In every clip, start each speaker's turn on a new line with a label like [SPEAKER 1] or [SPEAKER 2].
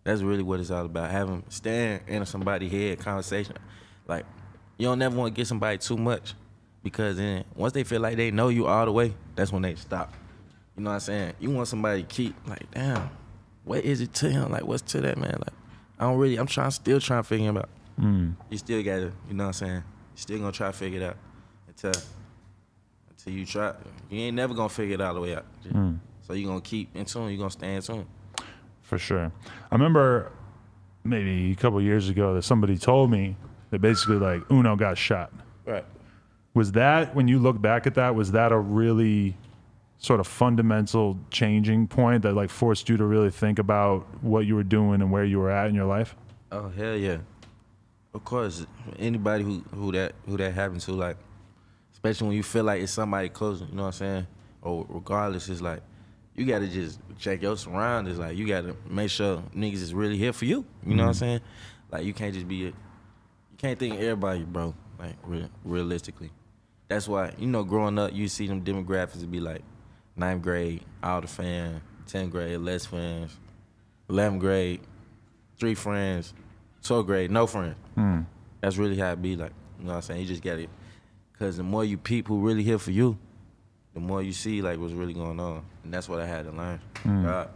[SPEAKER 1] That's really what it's all about. Staying in somebody's head conversation. Like, you don't never want to get somebody too much, because then once they feel like they know you all the way, that's when they stop. You know what I'm saying? You want somebody to keep like, damn, what is it to him? Like, what's to that man? Like, I'm still trying to figure him out. You still gotta, you know what I'm saying? You still gonna try to figure it out until you try. You ain't never gonna figure it all the way out. So you gonna keep in tune. You gonna stay in tune.
[SPEAKER 2] For sure. I remember maybe a couple of years ago that somebody told me that basically like Uno got shot.
[SPEAKER 1] Right.
[SPEAKER 2] Was that, when you look back at that, was that a really sort of fundamental changing point that like forced you to really think about what you were doing and where you were at in your life?
[SPEAKER 1] Oh hell yeah. Of course, anybody who that happened to, like, especially when you feel like it's somebody close, you know what I'm saying? Or regardless, it's like, you gotta just check your surroundings. Like, you gotta make sure niggas is really here for you. You know what I'm saying? Like, you can't just you can't think of everybody, bro. Like, realistically. That's why, you know, growing up, you see them demographics to be like 9th grade, all the fans, 10th grade, less fans, 11th grade, 3 friends, 12th grade, no friends. That's really how it be, like, you know what I'm saying? You just got it. Because the more you people really here for you, the more you see, like, what's really going on. And that's what I had to learn. God.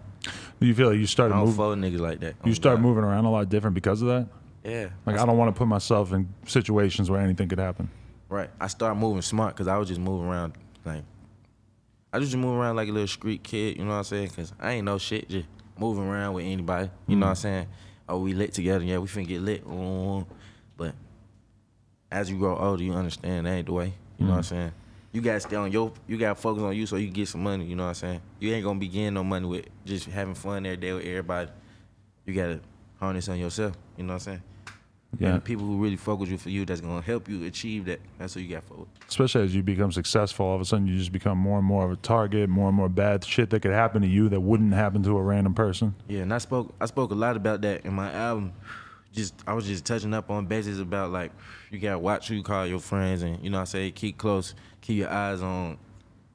[SPEAKER 2] Do you feel like you started
[SPEAKER 1] I don't follow niggas like that.
[SPEAKER 2] You start moving around a lot different because of that?
[SPEAKER 1] Yeah.
[SPEAKER 2] Like, I don't want to put myself in situations where anything could happen.
[SPEAKER 1] Right. I started moving smart because I was just moving around, like, I just move around like a little street kid, you know what I'm saying? Because I ain't no shit, just moving around with anybody, you know what I'm saying? Oh, we lit together, yeah, we finna get lit. But as you grow older, you understand that ain't the way, you know what I'm saying? You gotta stay on you gotta focus on you so you can get some money, you know what I'm saying? You ain't gonna be getting no money with just having fun every day with everybody. You gotta harness on yourself, you know what I'm saying? Yeah. And the people who really fuck with you for you, that's gonna help you achieve that. That's what you got for it.
[SPEAKER 2] Especially as you become successful, all of a sudden you just become more and more of a target, more and more bad shit that could happen to you that wouldn't happen to a random person.
[SPEAKER 1] Yeah, and I spoke a lot about that in my album. I was just touching up on bases about, like, you gotta watch who you call your friends, and, you know what I'm saying, keep close, keep your eyes on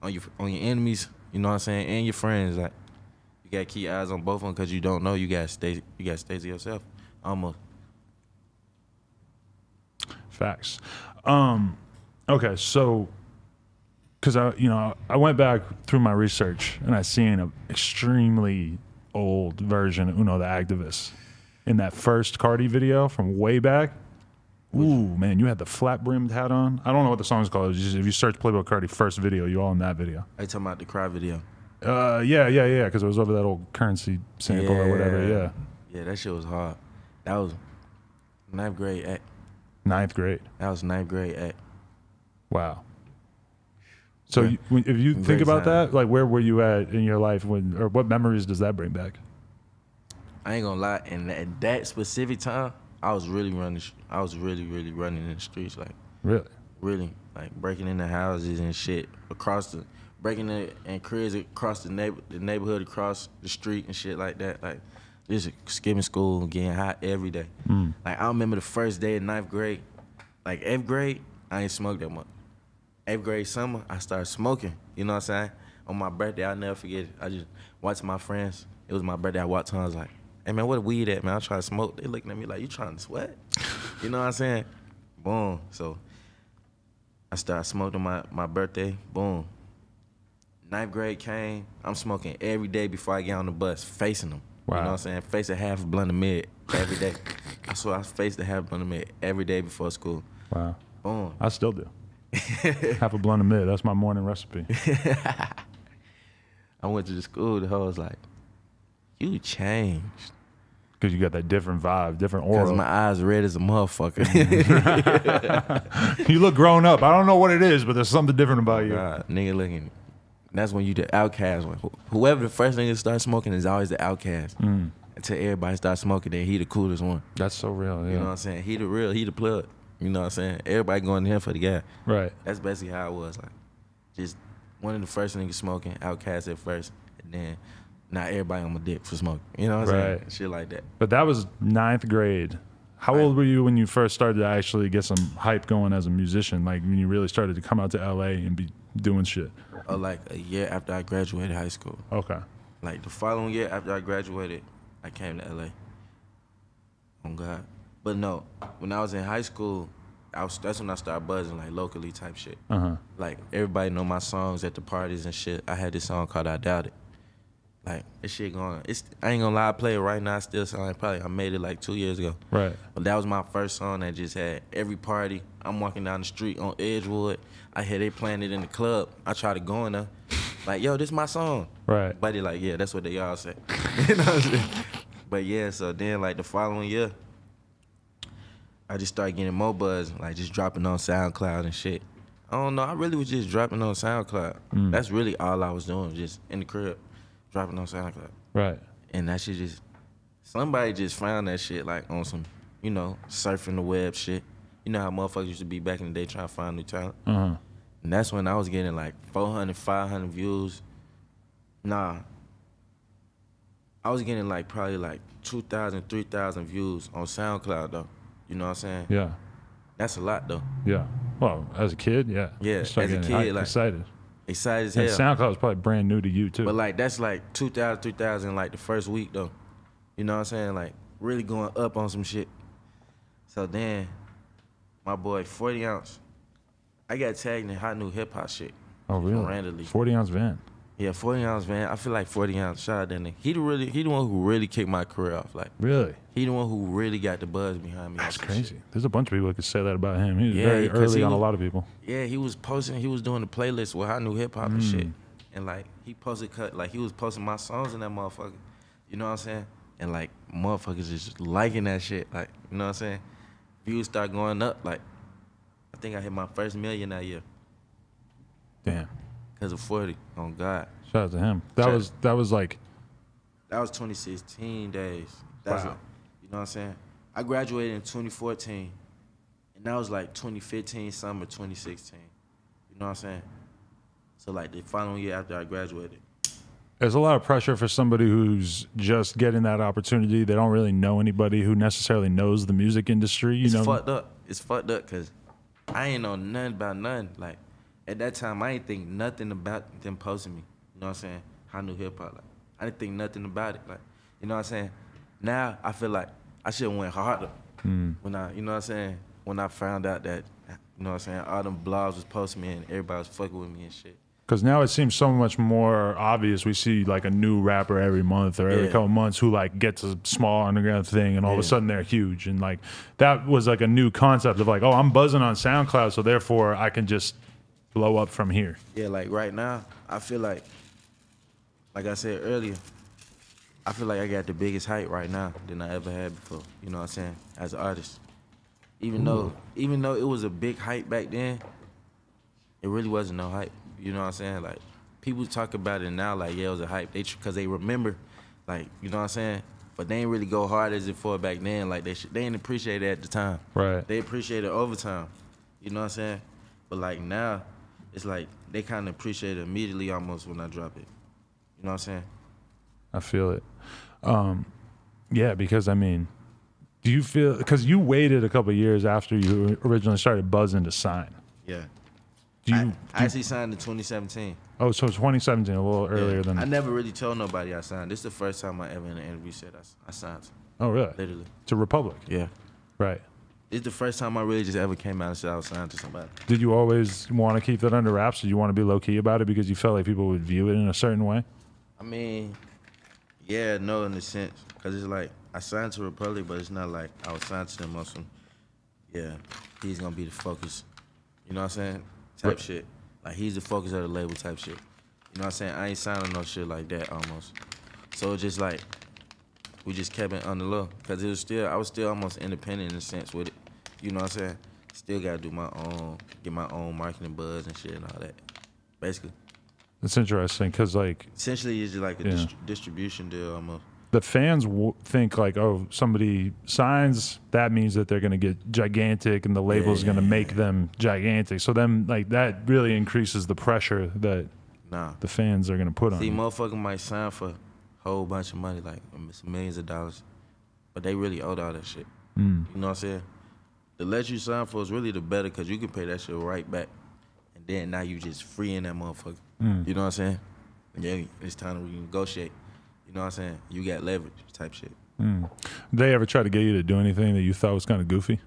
[SPEAKER 1] your enemies, you know what I'm saying, and your friends. Like, you gotta keep your eyes on both of them because you don't know. You gotta stay to yourself. Almost.
[SPEAKER 2] Facts. Okay, so because I went back through my research and I seen an extremely old version of UnoTheActivist in that first Carti video from way back. Ooh, man, you had the flat brimmed hat on. I don't know what the song's called. Just, if you search Playboi Carti first video, you're all in that video.
[SPEAKER 1] Are you talking about the Cry video?
[SPEAKER 2] Yeah, because it was over that old currency sample or whatever. Yeah.
[SPEAKER 1] Yeah, that shit was hard. That was 9th grade act.
[SPEAKER 2] 9th grade.
[SPEAKER 1] That was 9th grade act.
[SPEAKER 2] Wow. So if you think about that, like, where were you at in your life or what memories does that bring back?
[SPEAKER 1] I ain't gonna lie, and at that specific time, I was really running. I was really running in the streets, like, really, like, breaking into houses and shit breaking in cribs across the neighborhood, across the street and shit like that, like, just skipping school, getting hot every day. Like, I remember the first day of 9th grade, like 8th grade, I ain't smoked that much. 8th grade summer, I started smoking. You know what I'm saying? On my birthday, I'll never forget it. I just watched my friends. It was my birthday. I walked home. I was like, hey, man, what weed at, man? I'm trying to smoke. They looking at me like, you trying to sweat? You know what I'm saying? Boom. So I started smoking my birthday. Boom. 9th grade came. I'm smoking every day before I get on the bus, facing them. Wow. You know what I'm saying? Facing half a blunt of mid every day. I swear I faced a half a blunt of mid every day before school.
[SPEAKER 2] Wow.
[SPEAKER 1] Boom.
[SPEAKER 2] I still do. Half a blunt of mid. That's my morning recipe.
[SPEAKER 1] I went to the school. The hoe was like, you changed.
[SPEAKER 2] Because you got that different vibe, different aura.
[SPEAKER 1] Because my eyes red as a motherfucker.
[SPEAKER 2] You look grown up. I don't know what it is, but there's something different about you.
[SPEAKER 1] God, nigga looking. That's when you the outcast one. Whoever the first nigga start smoking is always the outcast. Until everybody start smoking, then he the coolest one.
[SPEAKER 2] That's so real, yeah.
[SPEAKER 1] You know what I'm saying? He the real, he the plug. You know what I'm saying? Everybody going to him for the guy.
[SPEAKER 2] Right.
[SPEAKER 1] That's basically how it was. Like, just one of the first niggas smoking, outcast at first, and then not everybody on my dick for smoking. You know what I'm saying? Shit like that.
[SPEAKER 2] But that was 9th grade. How old were you when you first started to actually get some hype going as a musician? Like, when you really started to come out to LA and be doing shit?
[SPEAKER 1] Like a year after I graduated high school.
[SPEAKER 2] Okay.
[SPEAKER 1] Like the following year after I graduated, I came to LA. On God. But no, when I was in high school, that's when I started buzzing, like, locally type shit. Like, everybody know my songs at the parties and shit. I had this song called I Doubt It. Like, this shit going, I ain't gonna lie, I play it right now, still sound like probably I made it like 2 years ago.
[SPEAKER 2] Right.
[SPEAKER 1] But that was my first song that just had every party. I'm walking down the street on Edgewood. I hear they playing it in the club. I try to go in there. Like, yo, this my song.
[SPEAKER 2] Right.
[SPEAKER 1] Buddy like, yeah, that's what they all say. You know what I'm saying? But yeah, so then like the following year, I just started getting more buzz, like just dropping on SoundCloud and shit. I don't know, I really was just dropping on SoundCloud. That's really all I was doing, just in the crib, dropping on SoundCloud.
[SPEAKER 2] Right.
[SPEAKER 1] And that shit somebody just found that shit like on some, you know, surfing the web shit. You know how motherfuckers used to be back in the day trying to find new talent? And that's when I was getting like 400, 500 views. Nah. I was getting like probably like 2,000, 3,000 views on SoundCloud though. You know what I'm saying?
[SPEAKER 2] Yeah.
[SPEAKER 1] That's a lot though.
[SPEAKER 2] Yeah. Well, as a kid, yeah.
[SPEAKER 1] Yeah, as a kid, like
[SPEAKER 2] excited.
[SPEAKER 1] Excited as hell.
[SPEAKER 2] And SoundCloud was probably brand new to you too.
[SPEAKER 1] But like that's like 2,000, 3,000 like the first week though. You know what I'm saying? Like really going up on some shit. So then my boy 40 Ounce, I got tagged in hot new hip hop shit.
[SPEAKER 2] Oh really?
[SPEAKER 1] Randomly.
[SPEAKER 2] 40 Ounce Van.
[SPEAKER 1] Yeah, 40 Ounce Van. I feel like 40 Ounce. Shout out that nigga. He the one who really kicked my career off. Like
[SPEAKER 2] really,
[SPEAKER 1] he the one who really got the buzz behind me.
[SPEAKER 2] That's crazy. Shit. There's a bunch of people that could say that about him. He was
[SPEAKER 1] yeah,
[SPEAKER 2] very early on a lot of people.
[SPEAKER 1] Yeah, he was posting. He was doing the playlist with hot new hip hop and shit. And like he posted he was posting my songs in that motherfucker. You know what I'm saying? And like motherfuckers just liking that shit. Like you know what I'm saying? Views start going up. Like I think I hit my first million that year.
[SPEAKER 2] Damn.
[SPEAKER 1] Because of 40. On God.
[SPEAKER 2] Shout out to him. That was
[SPEAKER 1] 2016 days. That's
[SPEAKER 2] wow.
[SPEAKER 1] You know what I'm saying? I graduated in 2014. And that was like 2015, summer 2016. You know what I'm saying? So like the following year after I graduated.
[SPEAKER 2] There's a lot of pressure for somebody who's just getting that opportunity. They don't really know anybody who necessarily knows the music industry. You know?
[SPEAKER 1] Fucked up. It's fucked up because I ain't know nothing about nothing. Like at that time, I ain't think nothing about them posting me. You know what I'm saying? How new hip hop. Like I didn't think nothing about it. Like you know what I'm saying? Now I feel like I should have went harder when I, you know what I'm saying? When I found out that, you know what I'm saying? All them blogs was posting me and everybody was fucking with me and shit.
[SPEAKER 2] Because now it seems so much more obvious. We see like a new rapper every month or every couple months who like gets a small underground thing and all of a sudden they're huge. And like that was like a new concept of like, oh, I'm buzzing on SoundCloud, so therefore I can just blow up from here. Yeah,
[SPEAKER 1] like right now, I feel like I said earlier, I feel like I got the biggest hype right now than I ever had before. You know what I'm saying? As an artist. Even though it was a big hype back then, it really wasn't no hype. You know what I'm saying? Like, people talk about it now like, yeah, it was a hype. Because they remember, like, you know what I'm saying? But they ain't really go hard as it for back then. Like, they didn't appreciate it at the time.
[SPEAKER 2] Right.
[SPEAKER 1] They appreciate it over time. You know what I'm saying? But, like, now, it's like they kind of appreciate it immediately almost when I drop it. You know what I'm saying?
[SPEAKER 2] I feel it. Yeah, because, I mean, do you feel... Because you waited a couple of years after you originally started buzzing to sign.
[SPEAKER 1] Yeah. I actually signed in 2017.
[SPEAKER 2] Oh, so 2017, a little earlier than...
[SPEAKER 1] I never really told nobody I signed. This is the first time I ever in an interview said I signed.
[SPEAKER 2] Oh, really?
[SPEAKER 1] Literally.
[SPEAKER 2] To Republic?
[SPEAKER 1] Yeah.
[SPEAKER 2] Right.
[SPEAKER 1] It's the first time I really just ever came out and said I was signed to somebody.
[SPEAKER 2] Did you always want to keep that under wraps? Did you want to be low-key about it because you felt like people would view it in a certain way?
[SPEAKER 1] I mean, yeah, no, in a sense. Because it's like, I signed to Republic, but it's not like I was signed to them on some, yeah, he's going to be the focus. You know what I'm saying? Type shit. Like, he's the focus of the label type shit. You know what I'm saying? I ain't signing no shit like that almost. So it's just like, we just kept it on the low. Because I was still almost independent in a sense with it. You know what I'm saying? Still got to do my own, get my own marketing buzz and shit and all that. Basically.
[SPEAKER 2] That's interesting because, like...
[SPEAKER 1] Essentially, it's just like a distribution deal almost.
[SPEAKER 2] The fans think like, oh, somebody signs, that means that they're going to get gigantic and the label's going to make them gigantic. So then, like, that really increases the pressure that the fans are going to put on you.
[SPEAKER 1] See, motherfucker might sign for a whole bunch of money, like millions of dollars, but they really owed all that shit. You know what I'm saying? The less you sign for is really the better because you can pay that shit right back. And then now you just free in that motherfucker. You know what I'm saying? And yeah, it's time to renegotiate. You know what I'm saying? You got leverage type shit.
[SPEAKER 2] They ever try to get you to do anything that you thought was kind of goofy?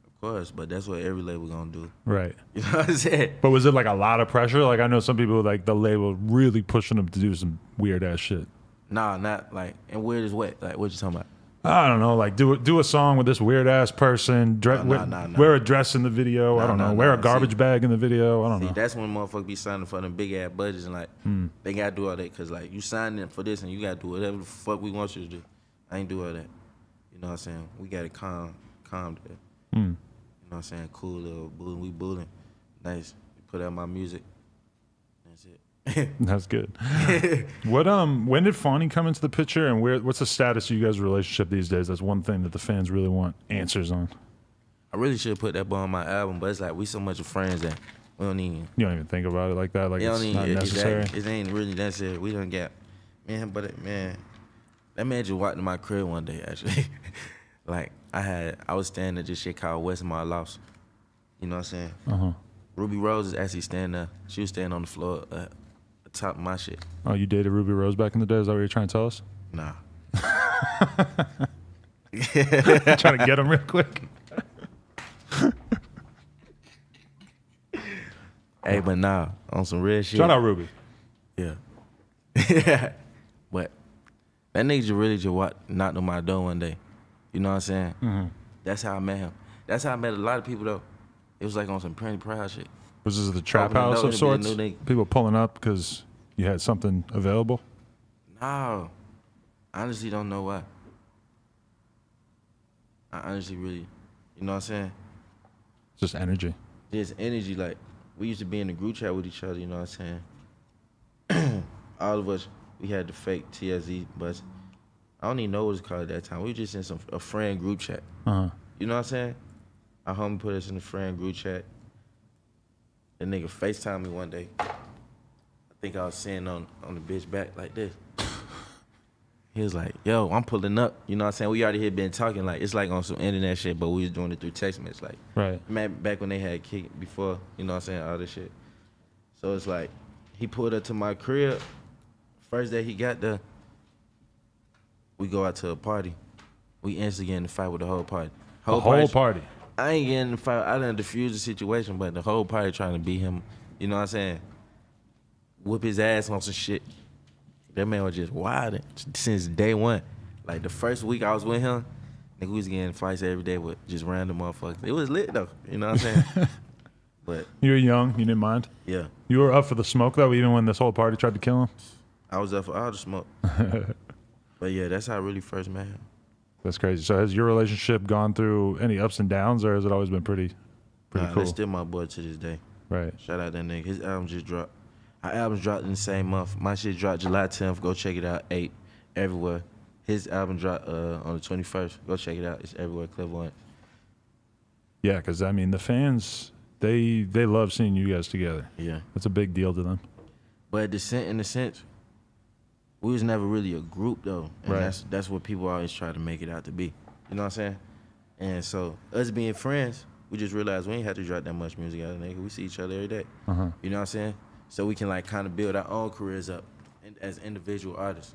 [SPEAKER 1] Of course, but that's what every label gonna do.
[SPEAKER 2] Right.
[SPEAKER 1] You know what I'm saying?
[SPEAKER 2] But was it like a lot of pressure? Like I know some people like the label really pushing them to do some weird ass shit.
[SPEAKER 1] Nah, not like, and weird as what? Like what you talking about?
[SPEAKER 2] I don't know, like do a song with this weird ass person, wear a dress in the video. I don't know, wear a garbage bag in the video. I don't know.
[SPEAKER 1] That's when motherfuckers be signing for them big ass budgets and like they gotta do all that because like you signed them for this and you gotta do whatever the fuck we want you to do. I ain't do all that. You know what I'm saying? We got it calm there. You know what I'm saying? Cool little bullying. We bullying. Nice. Put out my music. That's it.
[SPEAKER 2] That's good. What when did Fawny come into the picture, and what's the status of you guys' relationship these days? That's one thing that the fans really want answers on.
[SPEAKER 1] I really should put that boy on my album, but it's like we so much of friends that we don't even.
[SPEAKER 2] You don't even think about it like that. Like it's not necessary.
[SPEAKER 1] It ain't really necessary. We don't get, man. But man, that man just walked in my crib one day actually. Like I was standing at this shit called Westmar Loft. You know what I'm saying? Ruby Rose is actually standing there. She was standing on the floor. Top of my shit.
[SPEAKER 2] Oh, you dated Ruby Rose back in the day? Is that what you're trying to tell us?
[SPEAKER 1] Nah.
[SPEAKER 2] Trying to get him real quick.
[SPEAKER 1] Hey, but nah, on some real shit.
[SPEAKER 2] Shout out Ruby.
[SPEAKER 1] Yeah. But that nigga just knocked on my door one day. You know what I'm saying? That's how I met him. That's how I met a lot of people though. It was like on some pretty proud shit.
[SPEAKER 2] Was this the trap house of sorts? People pulling up because you had something available?
[SPEAKER 1] No. I honestly don't know why. I honestly really, you know what I'm saying?
[SPEAKER 2] Just energy.
[SPEAKER 1] There's energy. Like, we used to be in the group chat with each other, you know what I'm saying? All of us, we had the fake TSZ, but I don't even know what it's called at that time. We were just in a friend group chat. You know what I'm saying? Our homie put us in the friend group chat. The nigga FaceTimed me one day. I think I was sitting on the bitch back like this. He was like, yo, I'm pulling up. You know what I'm saying? We already had been talking, like, it's like on some internet shit, but we was doing it through text messages. Like,
[SPEAKER 2] right.
[SPEAKER 1] Back when they had kick before, you know what I'm saying, all this shit. So it's like, he pulled up to my crib. First day he got there, we go out to a party. We instantly get in the fight with the whole party.
[SPEAKER 2] Whole party?
[SPEAKER 1] I ain't getting in the fight. I done diffused the situation, but the whole party trying to beat him, you know what I'm saying? Whoop his ass on some shit. That man was just wild since day one. Like the first week I was with him, nigga, we was getting fights every day with just random motherfuckers. It was lit though, you know what I'm saying? But
[SPEAKER 2] you were young, you didn't mind?
[SPEAKER 1] Yeah.
[SPEAKER 2] You were up for the smoke though, even when this whole party tried to kill him?
[SPEAKER 1] I was up for all the smoke. But yeah, that's how I really first met him.
[SPEAKER 2] That's crazy. So has your relationship gone through any ups and downs, or has it always been pretty cool?
[SPEAKER 1] That's still my boy to this day.
[SPEAKER 2] Right.
[SPEAKER 1] Shout out that nigga. His album just dropped. Our albums dropped in the same month. My shit dropped July 10th. Go check it out. 8 everywhere. His album dropped on the 21st. Go check it out. It's everywhere. Clairvoyant.
[SPEAKER 2] Yeah, because I mean the fans, they love seeing you guys together.
[SPEAKER 1] Yeah.
[SPEAKER 2] It's a big deal to them.
[SPEAKER 1] But in the sense, we was never really a group though. And
[SPEAKER 2] right.
[SPEAKER 1] That's what people always try to make it out to be. You know what I'm saying? And so us being friends, we just realized we ain't have to drop that much music out of nigga. We see each other every day. You know what I'm saying? So we can like kind of build our own careers up as individual artists.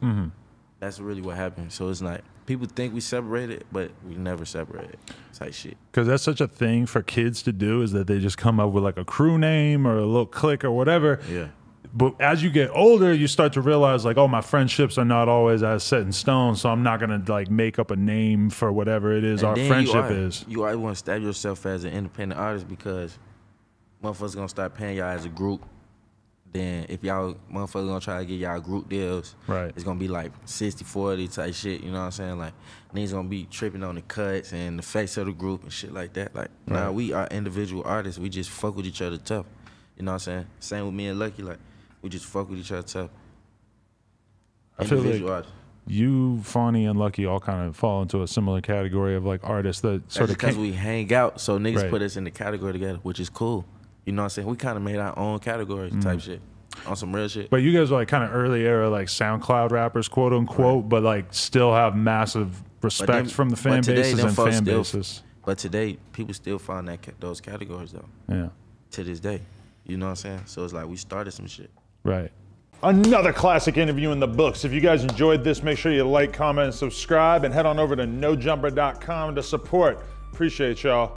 [SPEAKER 1] That's really what happened. So it's like people think we separated, but we never separated type shit.
[SPEAKER 2] Because that's such a thing for kids to do, is that they just come up with like a crew name or a little clique or whatever.
[SPEAKER 1] Yeah.
[SPEAKER 2] But as you get older, you start to realize like, oh, my friendships are not always as set in stone, so I'm not gonna like make up a name for whatever it is our friendship is.
[SPEAKER 1] You always want to stab yourself as an independent artist because motherfuckers gonna start paying y'all as a group. Then if y'all motherfuckers gonna try to get y'all group deals,
[SPEAKER 2] right,
[SPEAKER 1] it's gonna be like 60-40 type shit, you know what I'm saying? Like niggas gonna be tripping on the cuts and the face of the group and shit like that. Like, nah, we are individual artists. We just fuck with each other tough. You know what I'm saying? Same with me and Lucky, like we just fuck with each other tough.
[SPEAKER 2] I feel like you, Fawny, and Lucky all kind of fall into a similar category of like artists that sort of
[SPEAKER 1] because we hang out, so niggas put us in the category together, which is cool. You know what I'm saying? We kind of made our own categories type shit on some real shit.
[SPEAKER 2] But you guys are like kind of early era like SoundCloud rappers, quote unquote, but like still have massive respect from the fan bases and fan bases.
[SPEAKER 1] But today, people still find those categories though.
[SPEAKER 2] Yeah.
[SPEAKER 1] To this day. You know what I'm saying? So it's like we started some shit.
[SPEAKER 2] Right. Another classic interview in the books. If you guys enjoyed this, make sure you like, comment, and subscribe, and head on over to nojumper.com to support. Appreciate y'all.